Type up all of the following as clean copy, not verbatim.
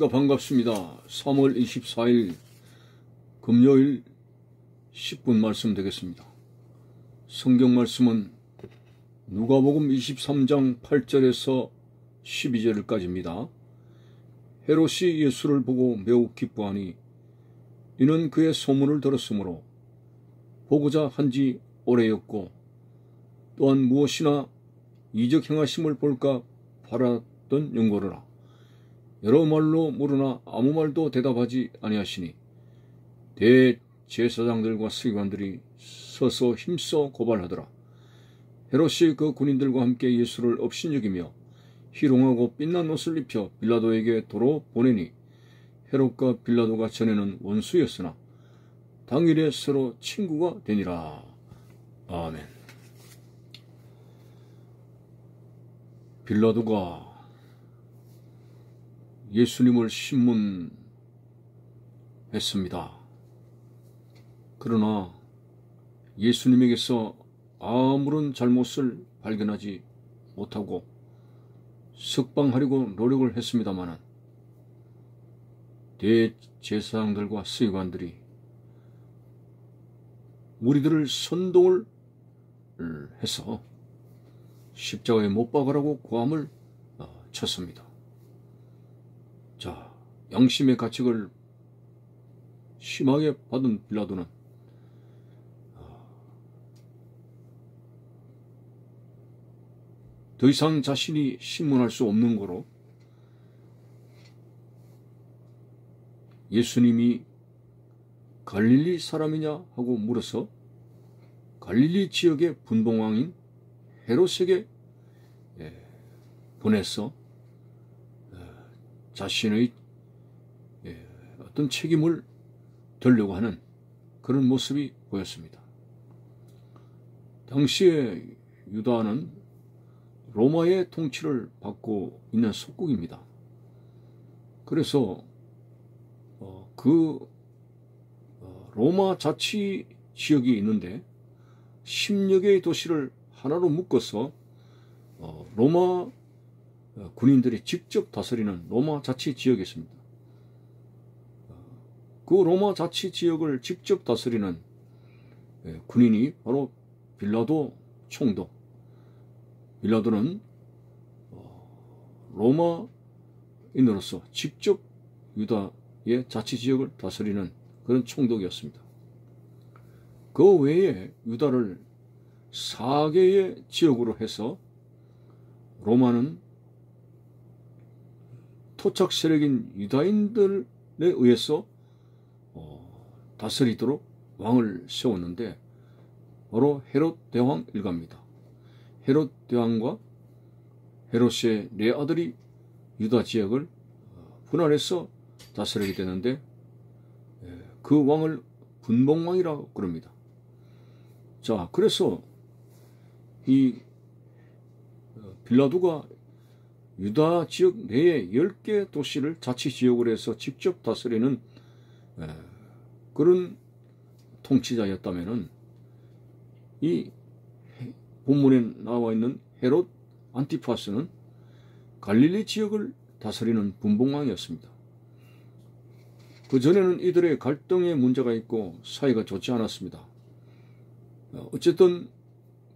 반갑습니다. 3월 24일 금요일 10분 말씀 되겠습니다. 성경 말씀은 누가복음 23장 8절에서 12절까지입니다. 헤롯이 예수를 보고 매우 기뻐하니 이는 그의 소문을 들었으므로 보고자 한지 오래였고 또한 무엇이나 이적 행하심을 볼까 바랐던 연고로라. 여러 말로 물으나 아무 말도 대답하지 아니하시니 대제사장들과 서기관들이 서서 힘써 고발하더라. 헤롯이 그 군인들과 함께 예수를 업신여기며 희롱하고 빛난 옷을 입혀 빌라도에게 도로 보내니 헤롯과 빌라도가 전에는 원수였으나 당일에 서로 친구가 되니라. 아멘. 빌라도가 예수님을 신문했습니다. 그러나 예수님에게서 아무런 잘못을 발견하지 못하고 석방하려고 노력을 했습니다마는 대제사장들과 서기관들이 무리들을 선동을 해서 십자가에 못 박으라고 고함을 쳤습니다. 자, 양심의 가책을 심하게 받은 빌라도는 더 이상 자신이 신문할 수 없는 거로 예수님이 갈릴리 사람이냐 하고 물어서 갈릴리 지역의 분봉왕인 헤롯에게 보내서 자신의 어떤 책임을 덜려고 하는 그런 모습이 보였습니다. 당시에 유다는 로마의 통치를 받고 있는 속국입니다. 그래서 그 로마 자치 지역이 있는데 10여 개의 도시를 하나로 묶어서 로마 군인들이 직접 다스리는 로마 자치 지역이 있습니다. 그 로마 자치 지역을 직접 다스리는 군인이 바로 빌라도 총독. 빌라도는 로마인으로서 직접 유다의 자치 지역을 다스리는 그런 총독이었습니다. 그 외에 유다를 4개의 지역으로 해서 로마는 토착 세력인 유다인들에 의해서 다스리도록 왕을 세웠는데 바로 헤롯 대왕 일가입니다. 헤롯 대왕과 헤롯의 네 아들이 유다 지역을 분할해서 다스리게 되는데 그 왕을 분봉왕이라고 그럽니다. 자, 그래서 이 빌라도가 유다 지역 내에 10개 도시를 자치지역으로 해서 직접 다스리는 그런 통치자였다면은 이 본문에 나와 있는 헤롯 안티파스는 갈릴리 지역을 다스리는 분봉왕이었습니다. 그전에는 이들의 갈등의 문제가 있고 사이가 좋지 않았습니다. 어쨌든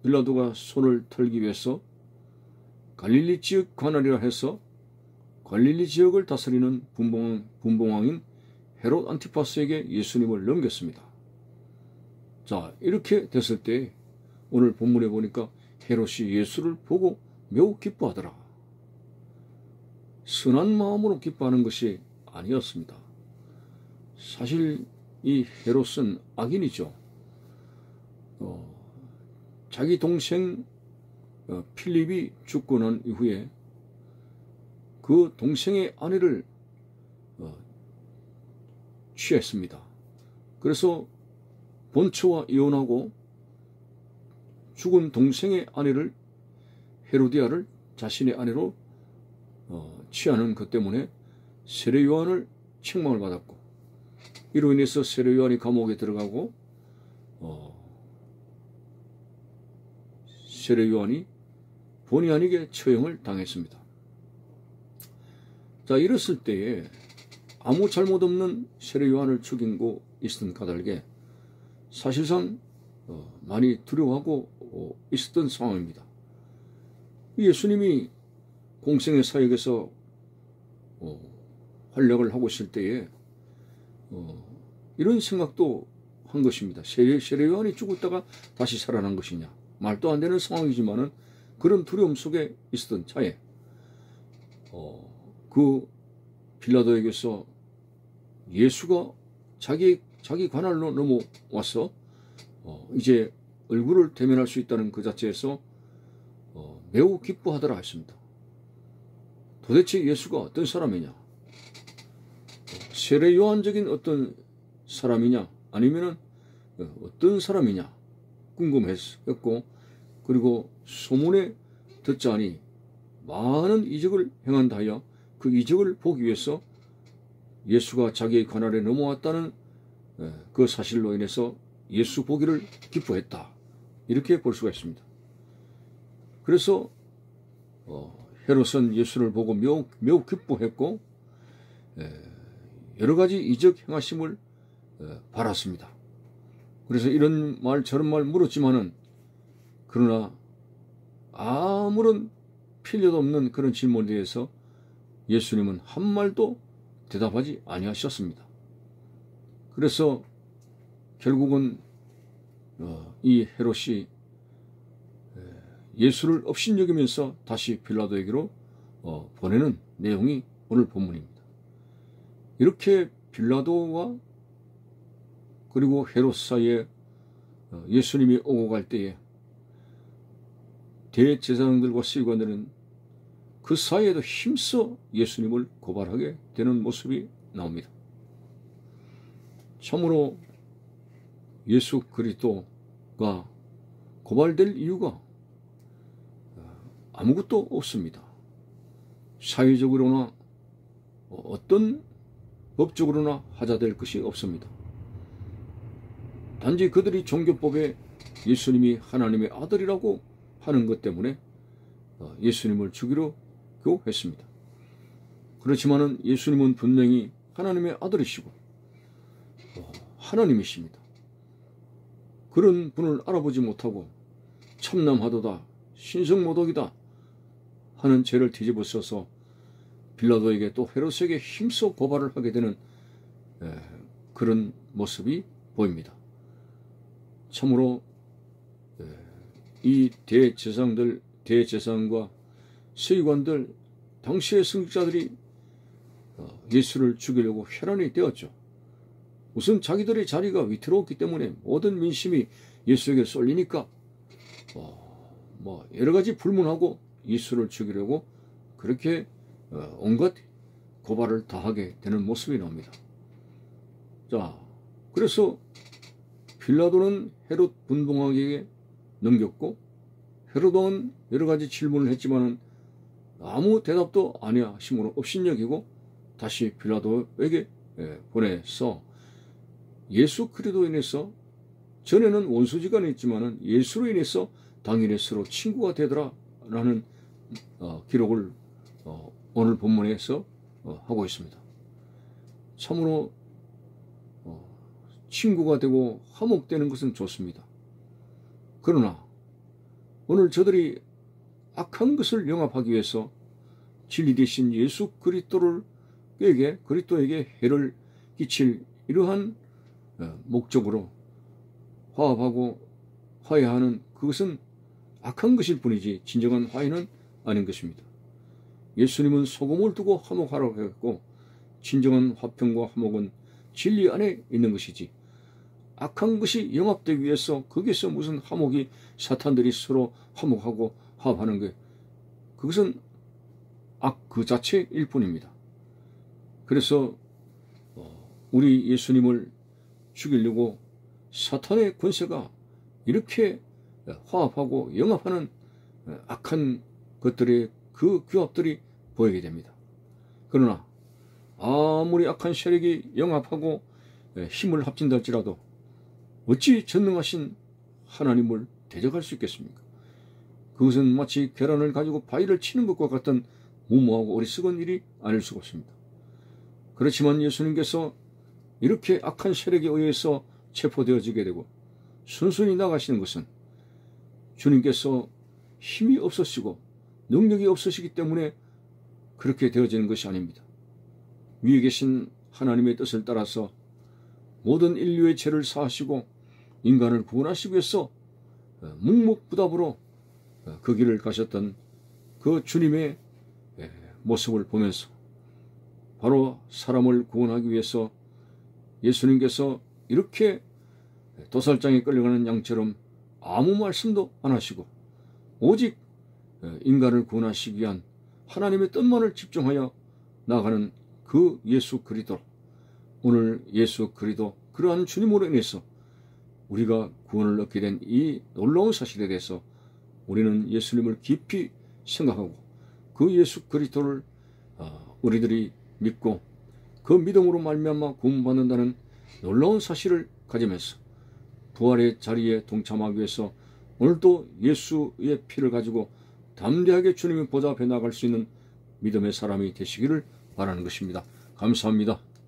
빌라도가 손을 털기 위해서 갈릴리 지역 관할이라 해서 갈릴리 지역을 다스리는 분봉왕인 헤롯 안티파스에게 예수님을 넘겼습니다. 자, 이렇게 됐을 때 오늘 본문에 보니까 헤롯이 예수를 보고 매우 기뻐하더라. 선한 마음으로 기뻐하는 것이 아니었습니다. 사실 이 헤롯은 악인이죠. 자기 동생 필립이 죽고 난 이후에 그 동생의 아내를 취했습니다. 그래서 본처와 이혼하고 죽은 동생의 아내를 헤로디아를 자신의 아내로 취하는 것 때문에 세례 요한을 책망을 받았고 이로 인해서 세례 요한이 감옥에 들어가고 세례 요한이 본의 아니게 처형을 당했습니다. 자, 이랬을 때에 아무 잘못 없는 세례 요한을 죽이고 있었던 까닭에 사실상 많이 두려워하고 있었던 상황입니다. 예수님이 공생의 사역에서 활약을 하고 있을 때에 이런 생각도 한 것입니다. 세례 요한이 죽었다가 다시 살아난 것이냐, 말도 안 되는 상황이지만은 그런 두려움 속에 있었던 차에 그 빌라도에게서 예수가 자기 관할로 넘어와서 이제 얼굴을 대면할 수 있다는 그 자체에서 매우 기뻐하더라 했습니다. 도대체 예수가 어떤 사람이냐, 세례 요한적인 어떤 사람이냐, 아니면은 어떤 사람이냐 궁금했고, 그리고 소문에 듣자니 많은 이적을 행한다 하여 그 이적을 보기 위해서 예수가 자기의 관할에 넘어왔다는 그 사실로 인해서 예수 보기를 기뻐했다, 이렇게 볼 수가 있습니다. 그래서 헤롯은 예수를 보고 매우 기뻐했고 여러 가지 이적 행하심을 바랐습니다. 그래서 이런 말 저런 말 물었지만은, 그러나 아무런 필요도 없는 그런 질문에 대해서 예수님은 한 말도 대답하지 아니하셨습니다. 그래서 결국은 이 헤롯이 예수를 업신여기면서 다시 빌라도에게로 보내는 내용이 오늘 본문입니다. 이렇게 빌라도와 그리고 헤롯 사이에 예수님이 오고 갈 때에 대제사장들과 서기관들은 그 사이에도 힘써 예수님을 고발하게 되는 모습이 나옵니다. 참으로 예수 그리스도가 고발될 이유가 아무것도 없습니다. 사회적으로나 어떤 법적으로나 하자될 것이 없습니다. 단지 그들이 종교법에 예수님이 하나님의 아들이라고 하는 것 때문에 예수님을 죽이려 했습니다. 그렇지만은 예수님은 분명히 하나님의 아들이시고 하나님이십니다. 그런 분을 알아보지 못하고 참남하도다, 신성모독이다 하는 죄를 뒤집어 써서 빌라도에게 또 헤롯에게 힘써 고발을 하게 되는 그런 모습이 보입니다. 참으로 이 대제사장과 서기관들, 당시의 승직자들이 예수를 죽이려고 혈안이 되었죠. 우선 자기들의 자리가 위태로웠기 때문에 모든 민심이 예수에게 쏠리니까 여러 가지 불문하고 예수를 죽이려고 그렇게 온갖 고발을 다 하게 되는 모습이 나옵니다. 자, 그래서 빌라도는 헤롯 분봉왕에게 넘겼고, 헤롯 왕은 여러 가지 질문을 했지만은 아무 대답도 아니하심으로 업신여기고 다시 빌라도에게 보내서 예수 그리스도로 인해서, 전에는 원수지간이었지만은 예수로 인해서 당일에 서로 친구가 되더라라는 기록을 오늘 본문에서 하고 있습니다. 참으로 친구가 되고 화목되는 것은 좋습니다. 그러나 오늘 저들이 악한 것을 영합하기 위해서 진리 되신 예수 그리스도에게 해를 끼칠 이러한 목적으로 화합하고 화해하는 그것은 악한 것일 뿐이지 진정한 화해는 아닌 것입니다. 예수님은 소금을 두고 화목하라고 했고, 진정한 화평과 화목은 진리 안에 있는 것이지, 악한 것이 영합되기 위해서 거기서 무슨 화목이, 사탄들이 서로 화목하고 화합하는 게, 그것은 악 그 자체일 뿐입니다. 그래서 우리 예수님을 죽이려고 사탄의 권세가 이렇게 화합하고 영합하는 악한 것들의 그 규합들이 보이게 됩니다. 그러나 아무리 악한 세력이 영합하고 힘을 합친다 할지라도 어찌 전능하신 하나님을 대적할 수 있겠습니까? 그것은 마치 계란을 가지고 바위를 치는 것과 같은 무모하고 어리석은 일이 아닐 수가 없습니다. 그렇지만 예수님께서 이렇게 악한 세력에 의해서 체포되어지게 되고 순순히 나가시는 것은 주님께서 힘이 없으시고 능력이 없으시기 때문에 그렇게 되어지는 것이 아닙니다. 위에 계신 하나님의 뜻을 따라서 모든 인류의 죄를 사하시고 인간을 구원하시기 위해서 묵묵부답으로 그 길을 가셨던 그 주님의 모습을 보면서 바로 사람을 구원하기 위해서 예수님께서 이렇게 도살장에 끌려가는 양처럼 아무 말씀도 안 하시고 오직 인간을 구원하시기 위한 하나님의 뜻만을 집중하여 나가는 그 예수 그리스도, 오늘 예수 그리스도 그러한 주님으로 인해서 우리가 구원을 얻게 된 이 놀라운 사실에 대해서 우리는 예수님을 깊이 생각하고 그 예수 그리스도를 우리들이 믿고 그 믿음으로 말미암아 구원받는다는 놀라운 사실을 가지면서 부활의 자리에 동참하기 위해서 오늘도 예수의 피를 가지고 담대하게 주님의 보좌 앞에 나갈 수 있는 믿음의 사람이 되시기를 바라는 것입니다. 감사합니다.